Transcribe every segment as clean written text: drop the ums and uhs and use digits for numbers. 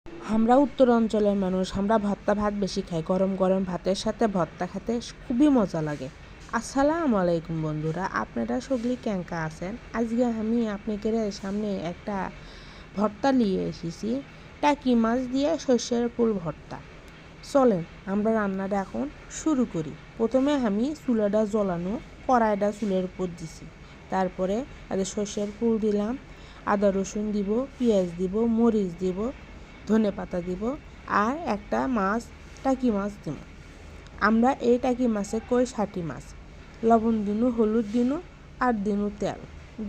আমরা উত্তর অঞ্চলের মানুষ, আমরা ভর্তা ভাত বেশি খাই। গরম গরম ভাতের সাথে ভর্তা খেতে খুবই মজা লাগে। আসসালামু আলাইকুম বন্ধুরা, আপনারা সগলি ক্যাঙ্কা আছেন। আজকে আমি আপনাদের সামনে একটা ভর্তা নিয়ে এসেছি, টাকি মাছ দিয়ে সর্ষের ফুল ভর্তা। চলেন আমরা রান্নাটা এখন শুরু করি। প্রথমে আমি চুলাটা জ্বলানো, কড়াইটা চুলের উপর দিছি। তারপরে সর্ষের ফুল দিলাম, আদা রসুন দিব, পেঁয়াজ দিব, মরিচ দিব, ধনে পাতা দিব, আর একটা মাছ, টাকি মাছ দিব। আমরা এই টাকি মাছে কই ষাটি মাছ। লবণ দিনু, হলুদ দিনু, আর দিনু তেল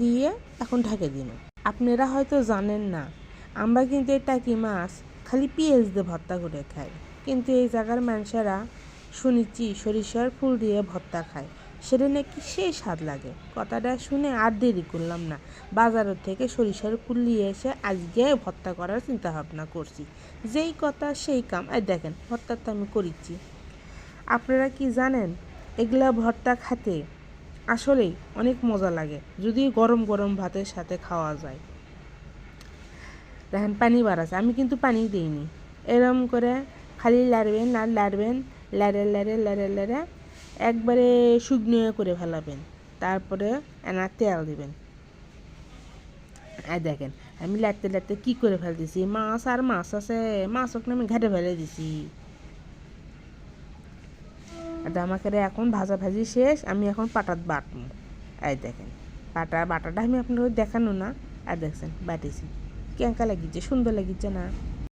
দিয়ে এখন ঢাকে দিনু। আপনারা হয়তো জানেন না, আমরা কিন্তু এই টাকি মাছ খালি পেঁয়াজ দিয়ে ভর্তা করে খাই, কিন্তু এই জায়গার মানুষেরা শুনেছি সরিষার ফুল দিয়ে ভর্তা খায়, সেটা নাকি সেই স্বাদ লাগে। কথাটা শুনে আর দেরি করলাম না, বাজারের থেকে সরিষার ফুল নিয়ে এসে আজকে ভর্তা করার চিন্তা ভাবনা করছি। যেই কথা সেই কাম। আর দেখেন ভর্তা তো আমি করিচ্ছি। আপনারা কি জানেন, এগুলা ভর্তা খেতে আসলেই অনেক মজা লাগে যদি গরম গরম ভাতের সাথে খাওয়া যায়। দেখেন পানি বাড়াচ্ছে, আমি কিন্তু পানি দিইনি। এরম করে খালি লাড়বেন আর লাড়বেন, লাড়ে লাড়ে লাড়ে লাড়ে একবারে শুকনো করে ফেলাবেন। তারপরে এনা তেল দিবেন। আর দেখেন আমি লাড়তে লাড়তে কী করে ফেলতেছি, মাছ আর মাছ আছে, মাছ ওখানে আমি ঘাটে ফেলে দিছি। আর আমাকে এখন ভাজাভাজি শেষ, আমি এখন পাটাত বাটবো। এই দেখেন বাটাটা আমি আপনাদের দেখানো না। আর দেখছেন বাটিছি, কেঙ্কা লাগিচ্ছে, সুন্দর লাগিচ্ছে না?